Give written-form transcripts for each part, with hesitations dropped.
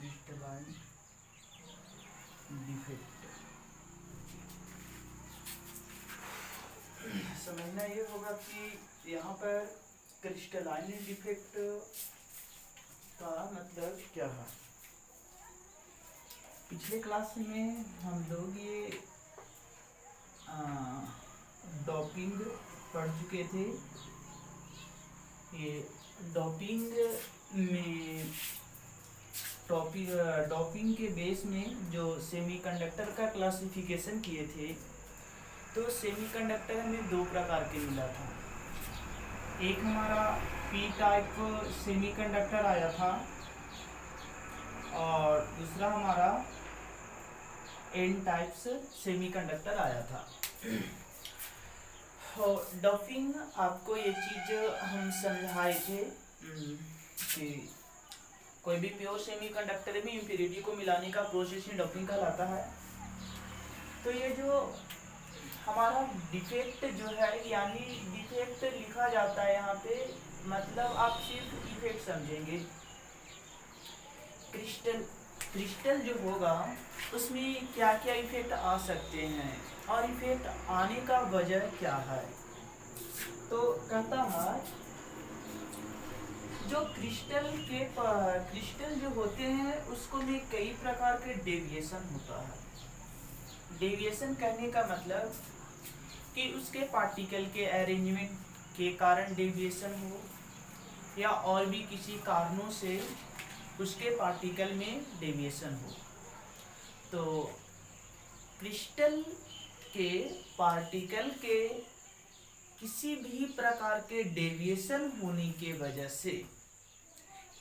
Crystalline defect. समझना ये होगा कि यहाँ पर क्रिस्टलाइन डिफेक्ट का मतलब क्या है। पिछले क्लास में हम लोग ये डोपिंग पढ़ चुके थे। ये डोपिंग में डोपिंग के बेस में जो सेमीकंडक्टर का क्लासिफिकेशन किए थे, तो सेमीकंडक्टर हमें दो प्रकार के मिला था। एक हमारा पी टाइप सेमीकंडक्टर आया था और दूसरा हमारा एन टाइप्स सेमीकंडक्टर आया था। डोपिंग आपको ये चीज़ हम समझाए थे कि कोई भी प्योर सेमीकंडक्टर में इम्प्योरिटी को मिलाने का प्रोसेस ही डोपिंग कहलाता है। तो ये जो हमारा डिफेक्ट जो है, यानी डिफेक्ट लिखा जाता है यहाँ पे, मतलब आप सिर्फ इफेक्ट समझेंगे। क्रिस्टल जो होगा उसमें क्या क्या इफेक्ट आ सकते हैं और इफेक्ट आने का वजह क्या है। तो कहता है जो क्रिस्टल जो होते हैं उसको में कई प्रकार के डेविएशन होता है। डेविएशन कहने का मतलब कि उसके पार्टिकल के अरेंजमेंट के कारण डेविएशन हो या और भी किसी कारणों से उसके पार्टिकल में डेविएशन हो। तो क्रिस्टल के पार्टिकल के किसी भी प्रकार के डेविएशन होने के वजह से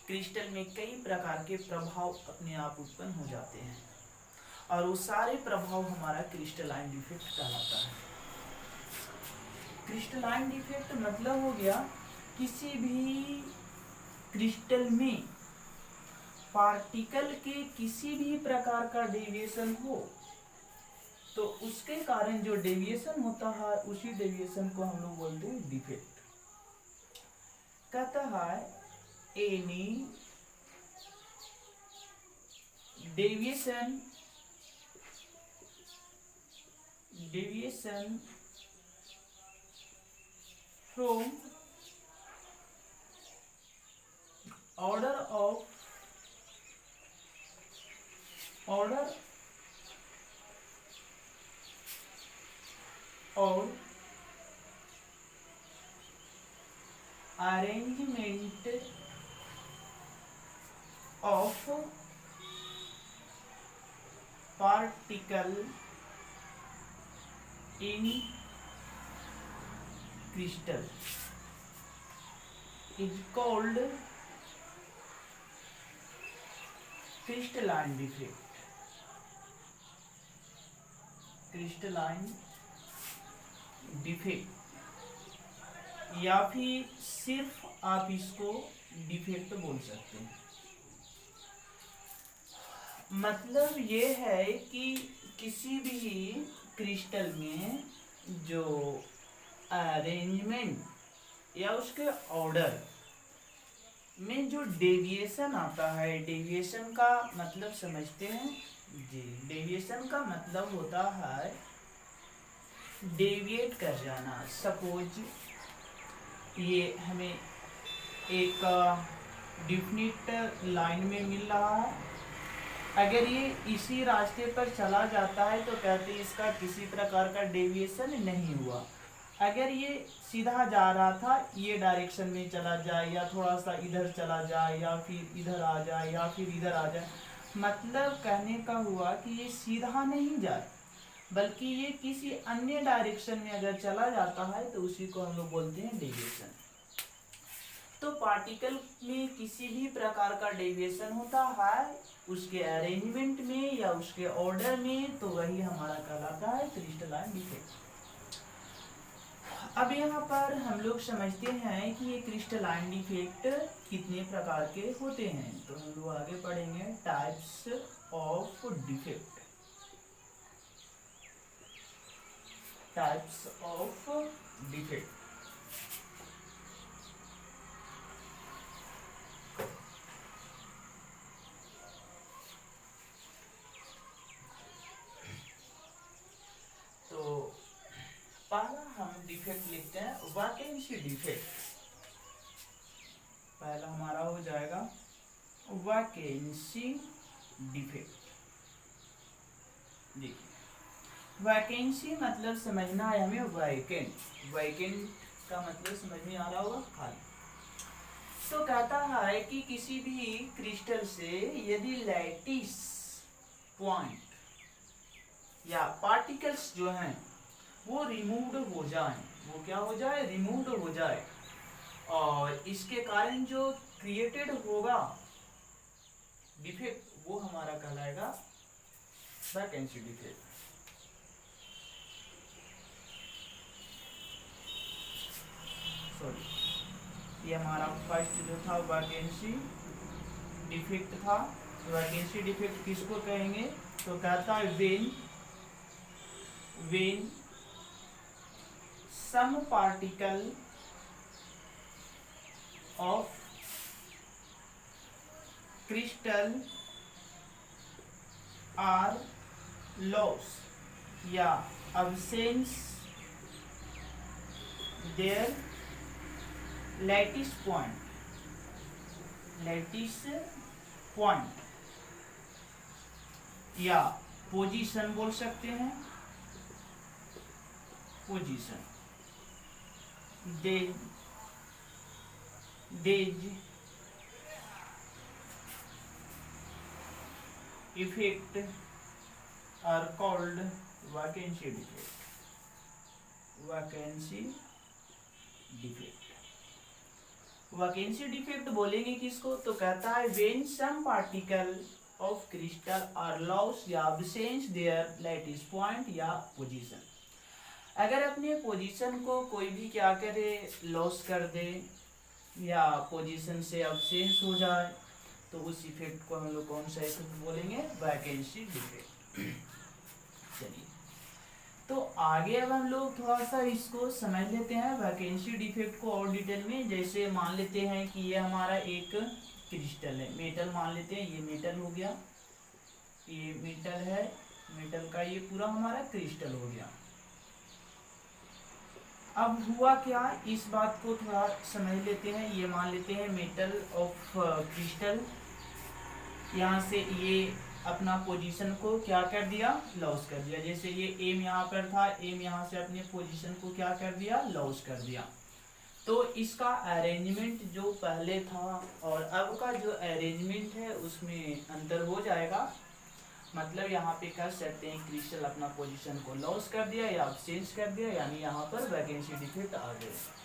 क्रिस्टल में कई प्रकार के प्रभाव अपने आप उत्पन्न हो जाते हैं और वो सारे प्रभाव हमारा क्रिस्टलाइन डिफेक्ट कहलाता है। क्रिस्टलाइन डिफेक्ट मतलब हो गया किसी भी क्रिस्टल में पार्टिकल के किसी भी प्रकार का डेविएशन हो, तो उसके कारण जो डेविएशन होता है उसी डेविएशन को हम लोग बोलते हैं डिफेक्ट। कहता है any deviation from order or arrangement of particle in crystal is called crystalline defect। Crystalline defect या फिर सिर्फ आप इसको डिफेक्ट बोल सकते हैं। मतलब ये है कि किसी भी क्रिस्टल में जो अरेंजमेंट या उसके ऑर्डर में जो डेविएशन आता है, डेविएशन का मतलब समझते हैं जी। डेविएशन का मतलब होता है डेविएट कर जाना। सपोज ये हमें एक डिफिनिट लाइन में मिल रहा है, अगर ये इसी रास्ते पर चला जाता है तो कहते हैं इसका किसी प्रकार का डेविएशन नहीं हुआ। अगर ये सीधा जा रहा था, ये डायरेक्शन में चला जाए या थोड़ा सा इधर चला जाए या फिर इधर आ जाए या फिर इधर आ जाए, मतलब कहने का हुआ कि ये सीधा नहीं जाए बल्कि ये किसी अन्य डायरेक्शन में अगर चला जाता है तो उसी को हम लोग बोलते हैं डेविएशन। तो पार्टिकल में किसी भी प्रकार का डेविएशन होता है उसके अरेंजमेंट में या उसके ऑर्डर में, तो वही हमारा कहलाता है क्रिस्टलाइन डिफेक्ट। अब यहाँ पर हम लोग समझते हैं कि ये क्रिस्टलाइन डिफेक्ट कितने प्रकार के होते हैं। तो हम लोग आगे पढ़ेंगे types of defect. Types of defect. Defect लिखते हैं, वैकेंसी डिफेक्ट। पहला हमारा हो जाएगा वैकेंसी डिफेक्ट। देखिए वैकेंसी मतलब समझना है हमें, वैकेंट, वैकेंट का मतलब समझ में आ रहा होगा, खाली। तो कहता है कि किसी भी क्रिस्टल से यदि लैटिस पॉइंट या पार्टिकल्स जो हैं वो रिमूव्ड हो जाए, वो क्या हो जाए, रिमूव्ड हो जाए, और इसके कारण जो क्रिएटेड होगा डिफेक्ट वो हमारा कहलाएगा वैकेंसी डिफेक्ट। सॉरी, ये हमारा फर्स्ट जो था वैकेंसी डिफेक्ट था। वैकेंसी डिफेक्ट किसको कहेंगे, तो कहता है when some particle of crystal are loss या absence their lattice point या पोजीशन बोल सकते हैं, position, these effect are called vacancy defect. Vacancy defect, vacancy defect बोलेंगे किसको, तो कहता है when some particle of crystal are loss या absence देयर लैटिस पॉइंट या पोजीशन। अगर अपने पोजीशन को कोई भी क्या करे, लॉस कर दे या पोजीशन से अब्सेंस हो जाए, तो उस इफेक्ट को हम लोग कौन सा इफेक्ट बोलेंगे, वैकेंसी डिफेक्ट। चलिए तो आगे अब हम लोग थोड़ा सा इसको समझ लेते हैं वैकेंसी डिफेक्ट को और डिटेल में। जैसे मान लेते हैं कि ये हमारा एक क्रिस्टल है, मेटल मान लेते हैं, ये मेटल हो गया, ये मेटल है, मेटल का ये पूरा हमारा क्रिस्टल हो गया। अब हुआ क्या, इस बात को थोड़ा समझ लेते हैं। ये मान लेते हैं मेटल ऑफ क्रिस्टल, यहाँ से ये अपना पोजीशन को क्या कर दिया, लॉस कर दिया। जैसे ये एम यहाँ पर था, एम यहाँ से अपने पोजीशन को क्या कर दिया, लॉस कर दिया। तो इसका अरेंजमेंट जो पहले था और अब का जो अरेंजमेंट है उसमें अंतर हो जाएगा। मतलब यहाँ पे कर सकते हैं क्रिस्टल अपना पोजीशन को लॉस कर दिया या absence कर दिया, यानी यहाँ पर वैकेंसी डिफेक्ट आ गया।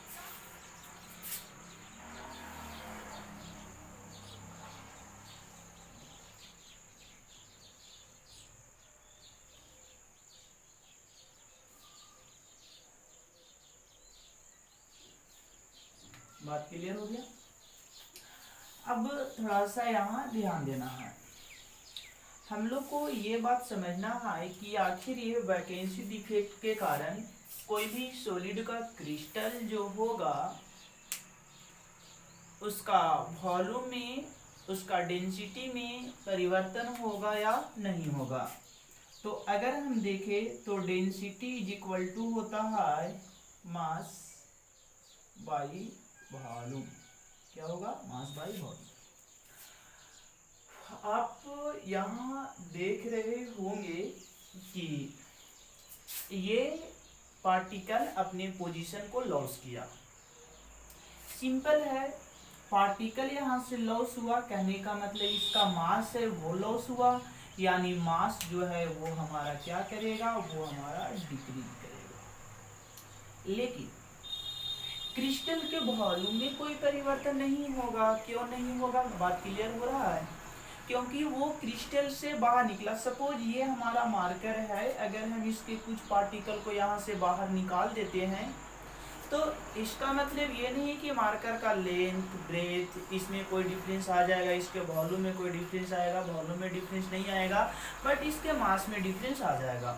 बात क्लियर हो गया। अब थोड़ा सा यहाँ ध्यान देना है, हम लोग को ये बात समझना है कि आखिर ये वैकेंसी डिफेक्ट के कारण कोई भी सॉलिड का क्रिस्टल जो होगा उसका वॉल्यूम में, उसका डेंसिटी में परिवर्तन होगा या नहीं होगा। तो अगर हम देखें तो डेंसिटी इज इक्वल टू होता है मास बाई वॉल्यूम। क्या होगा, मास बाई वॉल्यूम। आप यहाँ देख रहे होंगे कि ये पार्टिकल अपने पोजीशन को लॉस किया। सिंपल है, पार्टिकल यहाँ से लॉस हुआ, कहने का मतलब इसका मास है वो लॉस हुआ, यानी मास जो है वो हमारा क्या करेगा, वो हमारा डिक्रीज करेगा। लेकिन क्रिस्टल के वॉल्यूम में कोई परिवर्तन नहीं होगा। क्यों नहीं होगा, बात क्लियर हो रहा है, क्योंकि वो क्रिस्टल से बाहर निकला। सपोज ये हमारा मार्कर है, अगर हम इसके कुछ पार्टिकल को यहाँ से बाहर निकाल देते हैं तो इसका मतलब ये नहीं कि मार्कर का लेंथ, ब्रेथ इसमें कोई डिफरेंस आ जाएगा, इसके वॉल्यूम में कोई डिफरेंस आएगा, वॉल्यूम में डिफरेंस नहीं आएगा, बट इसके मास में डिफरेंस आ जाएगा।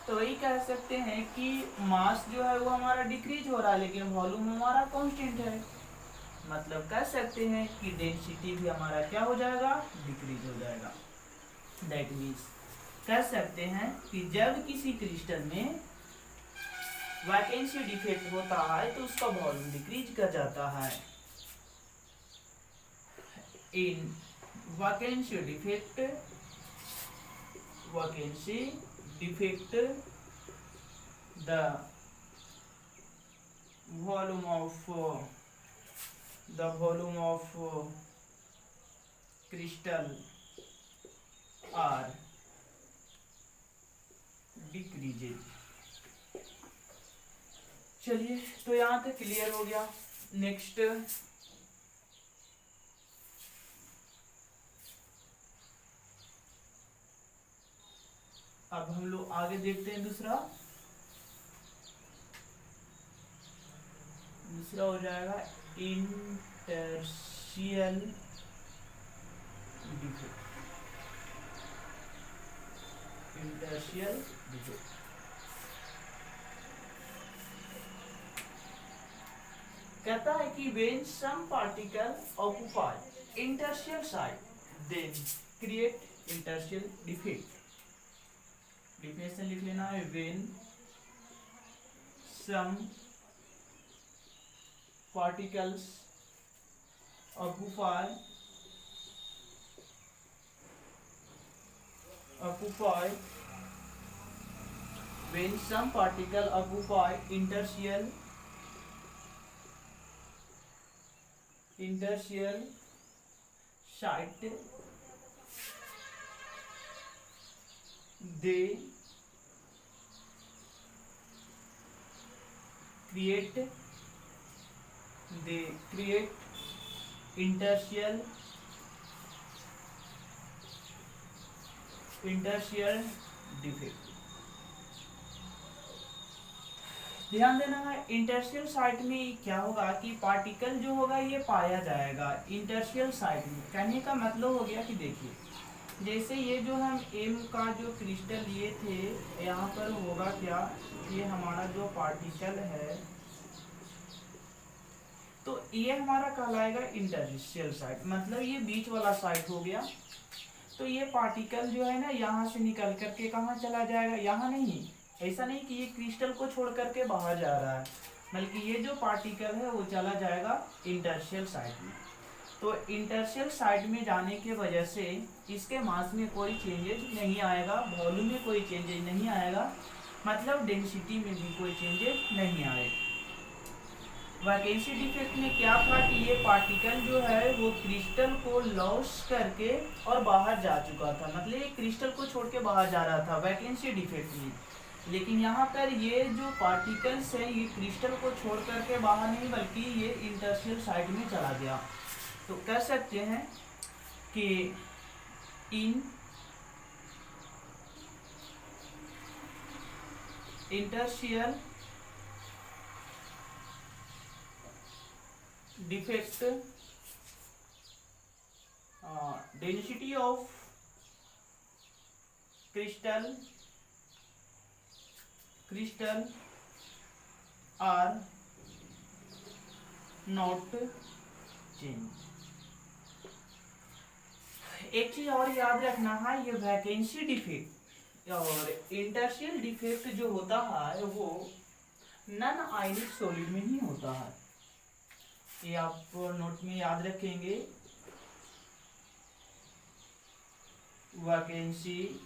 तो वही कह सकते हैं कि मास जो है वो हमारा डिक्रीज हो रहा है, लेकिन वॉल्यूम हमारा कांस्टेंट है। मतलब कह सकते हैं कि डेंसिटी भी हमारा क्या हो जाएगा, डिक्रीज हो जाएगा। दैट मीन्स कह सकते हैं कि जब किसी क्रिस्टल में वैकेंसी डिफेक्ट होता है तो उसका वॉल्यूम डिक्रीज कर जाता है। In vacancy defect the volume of crystal are decreases। चलिए, तो यहाँ तक क्लियर हो गया। नेक्स्ट अब हम लोग आगे देखते हैं। दूसरा हो जाएगा इंटर्शियल डिफेक्ट। कहता है कि when some particle occupy interstitial site then create interstitial defect। Definition लिख लेना है। when some particles occupy when some particle occupy interstitial site they create interstitial defect। ध्यान देना है, इंटरशियल साइट में क्या होगा कि पार्टिकल जो होगा ये पाया जाएगा इंटरशियल साइट में। कहने का मतलब हो गया कि देखिए, जैसे ये जो हम एम का जो क्रिस्टल लिए थे, यहाँ पर होगा क्या, ये हमारा जो पार्टिकल है तो ये हमारा कहलाएगा इंटरशियल साइट, मतलब ये बीच वाला साइट हो गया। तो ये पार्टिकल जो है ना यहाँ से निकल करके कहाँ चला जाएगा, यहाँ नहीं, ऐसा नहीं कि ये क्रिस्टल को छोड़ करके बाहर जा रहा है, बल्कि ये जो पार्टिकल है वो चला जाएगा इंटरशियल साइट में। तो इंटरशियल साइट में जाने के वजह से इसके मास में कोई चेंजेज नहीं आएगा, वॉल्यूम में कोई चेंजेज नहीं आएगा, मतलब डेंसिटी में भी कोई चेंजेज नहीं आएगा। वैकेंसी डिफेक्ट में क्या था कि ये पार्टिकल जो है वो क्रिस्टल को लॉस करके और बाहर जा चुका था, मतलब ये क्रिस्टल को छोड़ के बाहर जा रहा था वैकेंसी डिफेक्ट में। लेकिन यहाँ पर ये जो पार्टिकल्स है ये क्रिस्टल को छोड़ करके बाहर नहीं, बल्कि ये इंटरशियल साइट में चला गया। तो कह सकते हैं कि इन इंटरशियल defect density of crystal are not changed। एक चीज और याद रखना है, ये वैकेंसी डिफेक्ट और इंटरशियल डिफेक्ट जो होता है वो नॉन आयनिक सॉलिड में ही होता है। ये आप नोट में याद रखेंगे। वैकेंसी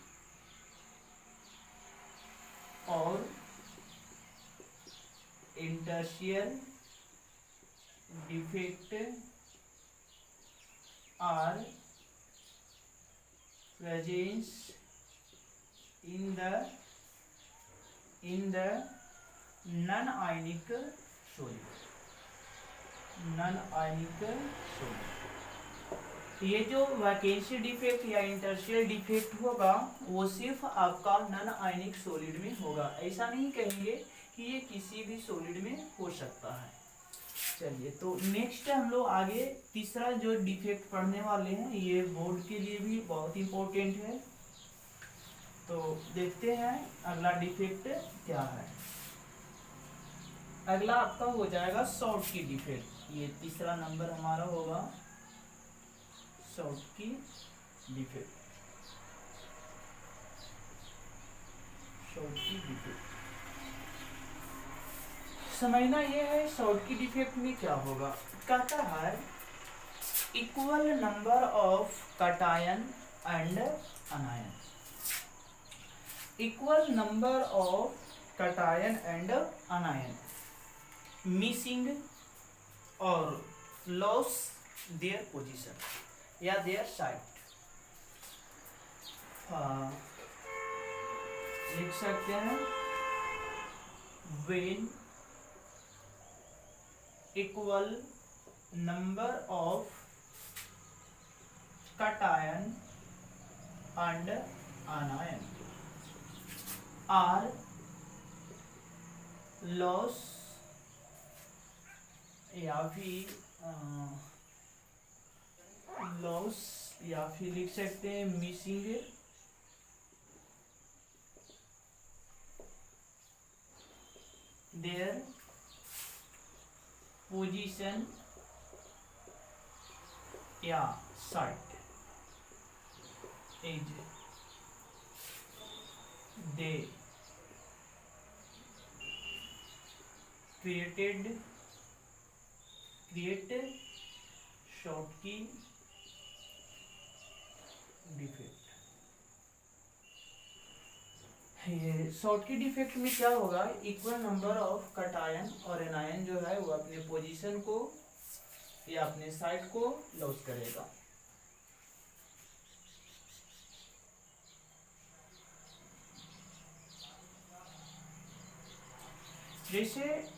और interstitial defect are presence in the non ionic solid. ये जो वैकेंसी डिफेक्ट या इंटरशियल डिफेक्ट होगा वो सिर्फ आपका नॉन आयनिक सॉलिड में होगा, ऐसा नहीं कहेंगे कि ये किसी भी सॉलिड में हो सकता है। चलिए, तो नेक्स्ट हम लोग आगे तीसरा जो डिफेक्ट पढ़ने वाले हैं, ये बोर्ड के लिए भी बहुत इंपॉर्टेंट है। तो देखते हैं अगला डिफेक्ट क्या है। अगला आपका हो जाएगा शॉर्ट की डिफेक्ट। ये तीसरा नंबर हमारा होगा शॉर्ट की डिफेक्ट। समझना ये है शॉर्ट की डिफेक्ट में क्या होगा। कहता है equal number of cation and अनायन, equal number of cation and अनायन missing और लॉस देयर पोजीशन या देयर साइट। लिख सकते हैं when equal number of cation and anion are loss या फिर लॉस या फिर लिख सकते हैं मिसिंग their position या site is they create Schottky defect. ये शॉर्टकी डिफेक्ट में क्या होगा, इक्वल नंबर ऑफ कटायन और एनायन जो है वो अपने पोजीशन को या अपने साइट को लॉस करेगा। जैसे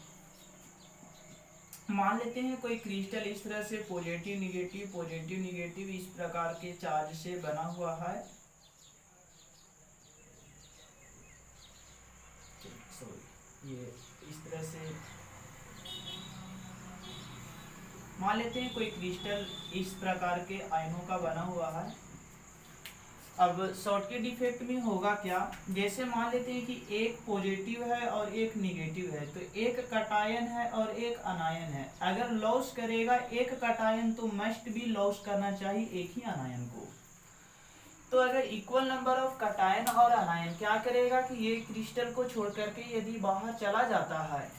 मान लेते हैं कोई क्रिस्टल इस तरह से पॉजिटिव निगेटिव इस प्रकार के चार्ज से बना हुआ है। सॉरी, ये इस तरह से मान लेते हैं कोई क्रिस्टल इस प्रकार के आयनों का बना हुआ है। अब शॉर्टकी डिफेक्ट में होगा क्या, जैसे मान लेते हैं कि एक पॉजिटिव है और एक निगेटिव है, तो एक कटायन है और एक अनायन है। अगर लॉस करेगा एक कटायन तो मस्ट भी लॉस करना चाहिए एक ही अनायन को। तो अगर इक्वल नंबर ऑफ कटायन और अनायन क्या करेगा कि ये क्रिस्टल को छोड़ करके यदि बाहर चला जाता है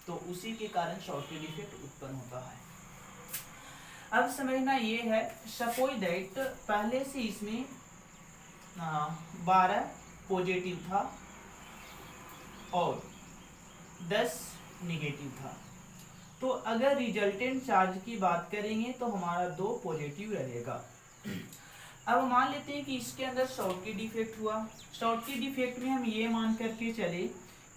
तो उसी के कारण शॉर्टकी डिफेक्ट उत्पन्न होता है। अब समझना ये है, सपोज दैट पहले से इसमें 12 पॉजिटिव था और 10 निगेटिव था, तो अगर रिजल्टेंट चार्ज की बात करेंगे तो हमारा 2 पॉजिटिव रहेगा। अब मान लेते हैं कि इसके अंदर शॉर्टकी डिफेक्ट हुआ। शॉर्टकी डिफेक्ट में हम ये मान करके चले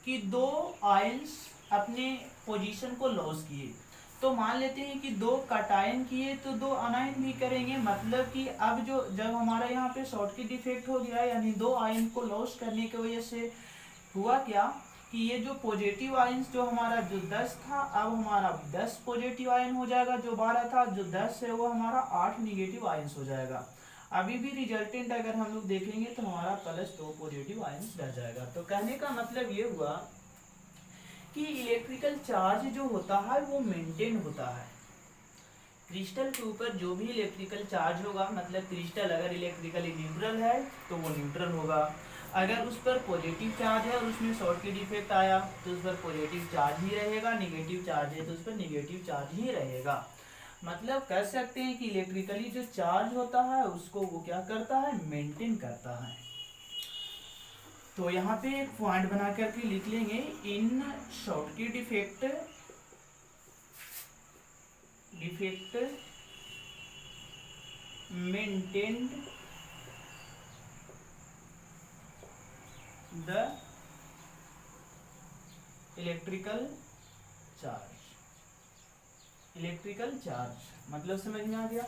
कि 2 आयंस अपने पोजीशन को लॉस किए, तो मान लेते हैं कि 2 कटायन किए तो 2 अनायन भी करेंगे। मतलब कि अब जब हमारा यहाँ पे शॉर्टकी डिफेक्ट हो गया यानी 2 आयन को लॉस करने की वजह से हुआ क्या कि ये जो पॉजिटिव आयंस जो हमारा जो 10 था अब हमारा 10 पॉजिटिव आयन हो जाएगा, जो 12 था जो 10 है वो हमारा 8 निगेटिव आयंस हो जाएगा। अभी भी रिजल्टेंट अगर हम लोग देखेंगे तो हमारा +2 पॉजिटिव आयंस रह जाएगा। तो कहने का मतलब ये हुआ कि इलेक्ट्रिकल चार्ज जो होता है वो मेंटेन होता है। क्रिस्टल के ऊपर जो भी इलेक्ट्रिकल चार्ज होगा, मतलब क्रिस्टल अगर इलेक्ट्रिकली न्यूट्रल है तो वो न्यूट्रल होगा। अगर उस पर पॉजिटिव चार्ज है और उसमें शॉर्टकी डिफेक्ट आया तो उस पर पॉजिटिव चार्ज ही रहेगा, निगेटिव चार्ज है तो उस पर निगेटिव चार्ज ही रहेगा। मतलब कह सकते हैं कि इलेक्ट्रिकली जो चार्ज होता है उसको वो क्या करता है, मेंटेन करता है। तो यहाँ पे एक पॉइंट बना करके लिख लेंगे, in Schottky defect maintained the electrical charge. मतलब समझ में आ गया।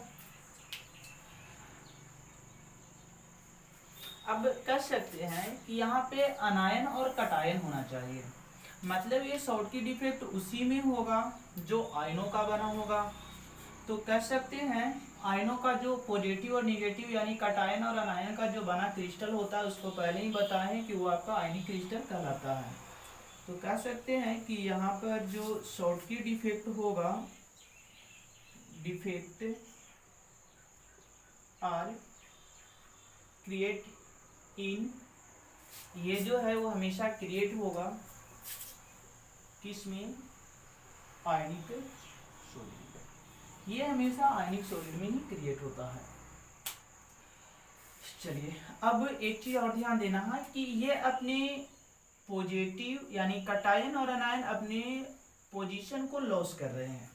अब कह सकते हैं कि यहाँ पे अनायन और कटायन होना चाहिए। मतलब ये शॉर्टकी डिफेक्ट उसी में होगा जो आयनों का बना होगा। तो कह सकते हैं आयनों का जो पॉजिटिव और निगेटिव यानी कटायन और अनायन का जो बना क्रिस्टल होता है उसको पहले ही बताएं कि वो आपका आयनिक क्रिस्टल कहलाता है। तो कह सकते हैं कि यहाँ पर जो शॉर्टकी डिफेक्ट होगा, डिफेक्ट आर क्रिएट इन, ये जो है वो हमेशा क्रिएट होगा किसमें, आयनिक सॉलिड, ये हमेशा आयनिक सॉलिड में ही क्रिएट होता है। चलिए अब एक चीज और ध्यान देना है कि ये अपने पॉजिटिव यानी कटायन और अनायन अपने पोजीशन को लॉस कर रहे हैं,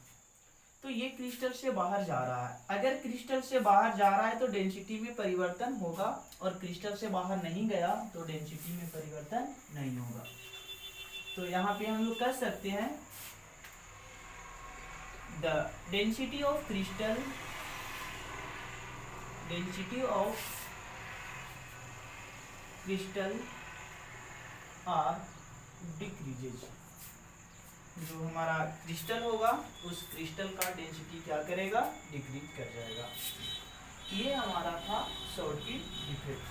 तो ये क्रिस्टल से बाहर जा रहा है। अगर क्रिस्टल से बाहर जा रहा है तो डेंसिटी में परिवर्तन होगा, और क्रिस्टल से बाहर नहीं गया तो डेंसिटी में परिवर्तन नहीं होगा। तो यहाँ पे हम लोग कह सकते हैं the density of crystal, density of crystal are decreases. जो हमारा क्रिस्टल होगा उस क्रिस्टल का डेंसिटी क्या करेगा, डिक्रीज कर जाएगा। ये हमारा था शॉर्टकी डिफेक्ट।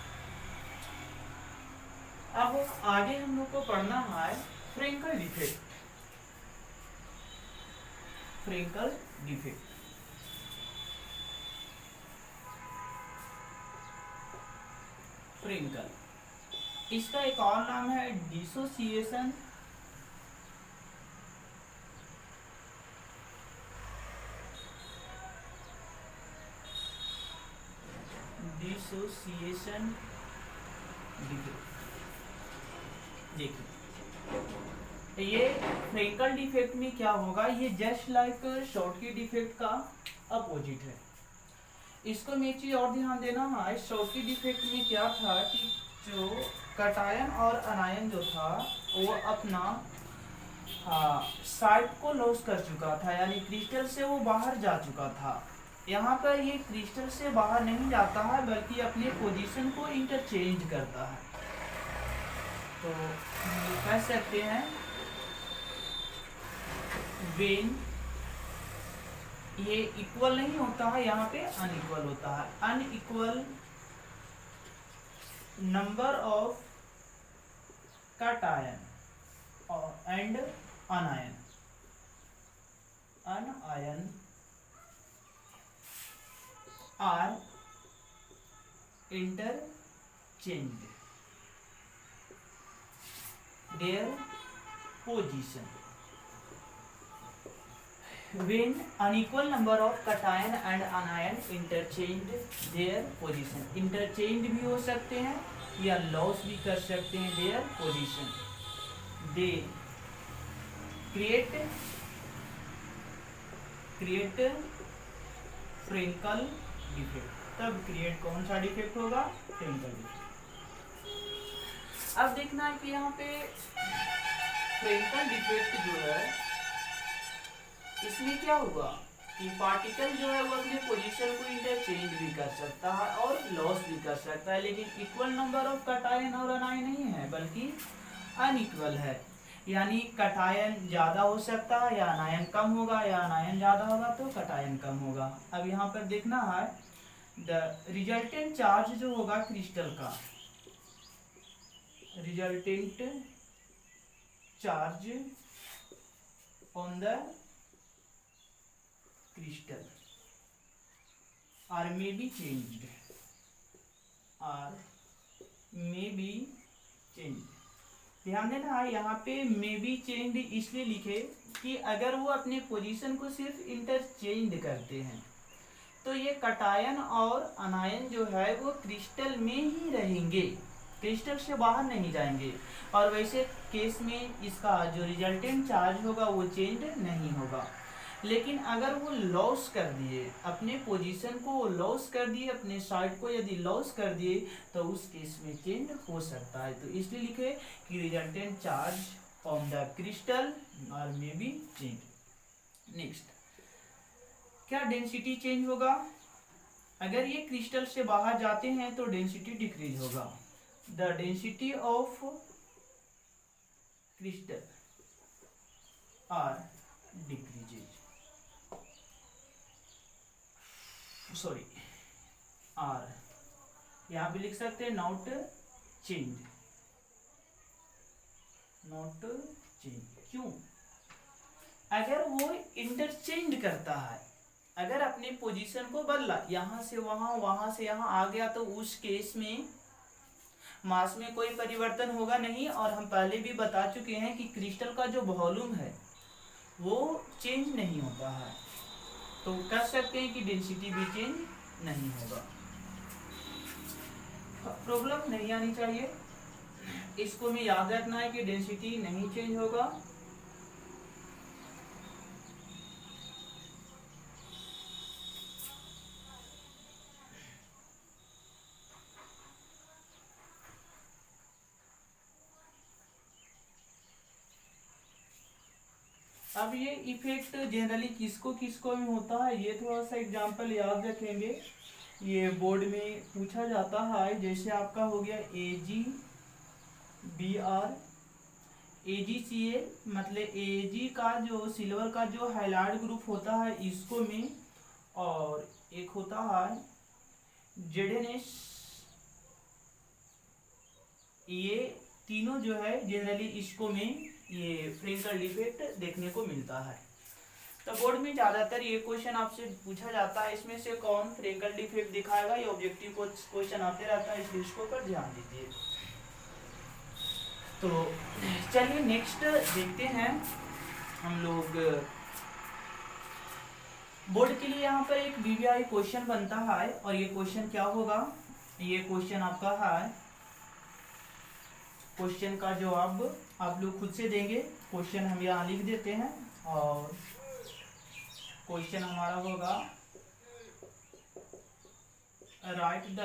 अब आगे हम लोग को पढ़ना है Frenkel defect. Frenkel defect Frenkel, इसका एक और नाम है डिसोसिएशन डिफेक्ट। देखिए ये फ्रेंकल डिफेक्ट में क्या होगा, ये जस्ट लाइक शॉर्टकी डिफेक्ट का अपोजिट है। इसको में एक चीज और ध्यान देना है, शॉर्टकी डिफेक्ट में क्या था कि जो कटायन और अनायन जो था वो अपना साइड को लॉस कर चुका था, यानी क्रिस्टल से वो बाहर जा चुका था। यहाँ पर ये क्रिस्टल से बाहर नहीं जाता है बल्कि अपने पोजीशन को इंटरचेंज करता है। तो हम कह सकते हैं वेन ये इक्वल नहीं होता है, यहाँ पे अनइक्वल होता है। Unequal number of cation and anion, anion are interchanged their position when unequal number of cation and anion interchange their position। interchange भी हो सकते हैं या लॉस भी कर सकते हैं their position। they create Frenkel defect. तब क्रिएट कौन सा डिफेक्ट होगा, फ्रेंकल डिफेक्ट। अब देखना है कि यहाँ पे फ्रेंकल डिफेक्ट जो है इसमें क्या हुआ कि पार्टिकल जो है वो अपने पोजीशन को इंटरचेंज भी कर सकता है और लॉस भी कर सकता है, लेकिन इक्वल नंबर ऑफ कटायन और अनायन नहीं है बल्कि अनइक्वल है। यानी कटायन ज्यादा हो सकता है या अनायन कम होगा, या अनायन ज्यादा होगा तो कटायन कम होगा। अब यहाँ पर देखना है द रिजल्टेंट चार्ज जो होगा क्रिस्टल का, resultant charge on the crystal or may be changed, ध्यान देना है यहाँ पे मे बी चेंज इसलिए लिखे कि अगर वो अपने पोजीशन को सिर्फ इंटरचेंज करते हैं तो ये कटायन और अनायन जो है वो क्रिस्टल में ही रहेंगे, क्रिस्टल से बाहर नहीं जाएंगे। और वैसे केस में इसका जो रिजल्टेंट चार्ज होगा वो चेंज नहीं होगा। लेकिन अगर वो लॉस कर दिए अपने पोजीशन को, वो लॉस कर दिए अपने साइड को, यदि लॉस कर दिए तो उस केस में चेंज हो सकता है। तो इसलिए लिखे कि resultant charge on the crystal और मे बी चेंज। नेक्स्ट, क्या डेंसिटी चेंज होगा? अगर ये क्रिस्टल से बाहर जाते हैं तो डेंसिटी डिक्रीज होगा। The density of crystal are decreases, sorry are यहाँ पे लिख सकते हैं not change, not change। क्यों? अगर वो इंटरचेंज करता है, अगर अपने पोजीशन को बदला, यहाँ से वहां, वहां से यहाँ आ गया, तो उस केस में मास में कोई परिवर्तन होगा नहीं। और हम पहले भी बता चुके हैं कि क्रिस्टल का जो वॉल्यूम है वो चेंज नहीं होता है, तो कह सकते हैं कि डेंसिटी भी चेंज नहीं होगा। प्रॉब्लम नहीं आनी चाहिए, इसको में याद रखना है कि डेंसिटी नहीं चेंज होगा। अब ये इफेक्ट जनरली किसको किसको में होता है, ये थोड़ा सा एग्जांपल याद रखेंगे, ये बोर्ड में पूछा जाता है। जैसे आपका हो गया AgBr, AgCl, मतलब Ag का जो सिल्वर का जो हाइलाइट ग्रुप होता है इसको में, और एक होता है ZnS, ये तीनों जो है जनरली इसको में ये फ्रिंकल डिफेक्ट देखने को मिलता है। तो बोर्ड में ज्यादातर ये क्वेश्चन आपसे पूछा जाता है, इसमें से कौन फ्रिंकल डिफेक्ट दिखाएगा, ये ऑब्जेक्टिव क्वेश्चन आते रहता है, इसलिए इसको पर ध्यान दीजिए। तो चलिए नेक्स्ट देखते हैं हम लोग। बोर्ड के लिए यहाँ पर एक VVI क्वेश्चन बनता है, और ये क्वेश्चन क्या होगा, ये क्वेश्चन आपका है, क्वेश्चन का जवाब आप लोग खुद से देंगे। क्वेश्चन हम यहाँ लिख देते हैं, और क्वेश्चन हमारा होगा write the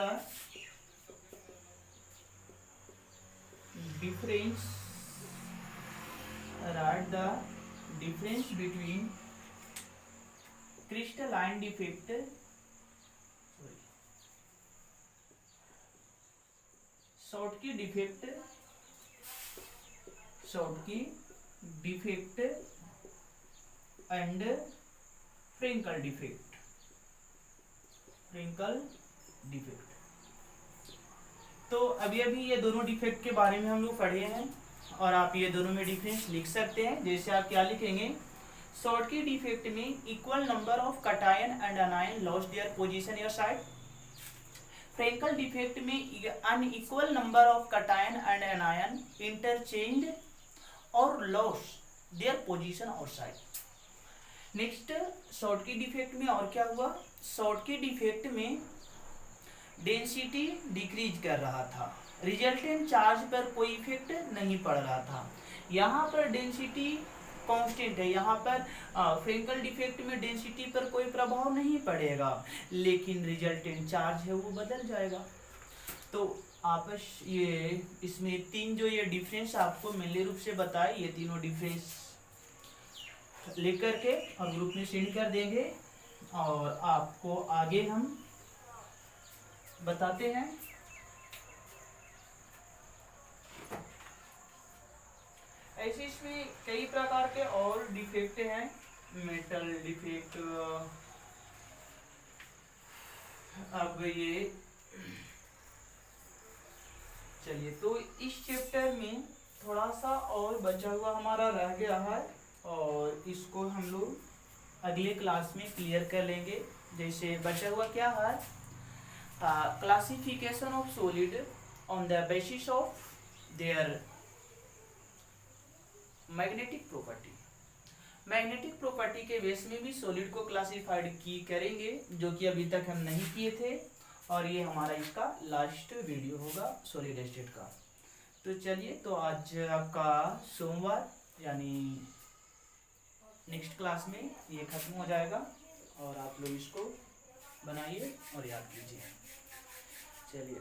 difference between crystalline defect, Schottky defect and Frenkel defect. तो अभी ये दोनों डिफेक्ट के बारे में हम लोग पढ़े हैं, और आप ये दोनों में डिफरेंस लिख सकते हैं। जैसे आप क्या लिखेंगे, शॉर्टकी डिफेक्ट में equal number of cation and anion lost their position your side. Frenkel defect में unequal number of cation and anion interchange और lost their position outside. Next Schottky defect में और क्या हुआ, शॉर्टकी डिफेक्ट में density decrease कर रहा था, रिजल्टेंट चार्ज पर कोई इफेक्ट नहीं पड़ रहा था। यहाँ पर डेंसिटी कांस्टेंट है, यहाँ पर फ्रिंकल डिफेक्ट में डेंसिटी पर कोई प्रभाव नहीं पड़ेगा, लेकिन रिजल्टेंट चार्ज है वो बदल जाएगा। तो आपस ये इसमें तीन जो ये डिफरेंस आपको मेनली रूप से बताए, ये तीनों डिफरेंस लेकर के और ग्रुप में सेंड कर देंगे, और आपको आगे हम बताते हैं। ऐसे इसमें कई प्रकार के और डिफेक्ट हैं, मेटल डिफेक्ट। अब ये चलिए, तो इस चैप्टर में थोड़ा सा और बचा हुआ हमारा रह गया है, और इसको हम लोग अगले क्लास में क्लियर कर लेंगे। जैसे बचा हुआ क्या है, classification of solid on the basis of their magnetic property. Magnetic property के बेस में भी सॉलिड को क्लासिफाइड की करेंगे, जो कि अभी तक हम नहीं किए थे, और ये हमारा इसका लास्ट वीडियो होगा सॉलिड स्टेट का। तो चलिए, तो आज आपका सोमवार यानी नेक्स्ट क्लास में ये खत्म हो जाएगा, और आप लोग इसको बनाइए और याद कीजिए। चलिए,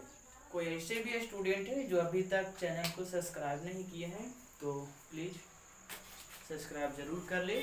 कोई ऐसे भी स्टूडेंट है जो अभी तक चैनल को सब्सक्राइब नहीं किए हैं, तो प्लीज़ सब्सक्राइब ज़रूर कर ले।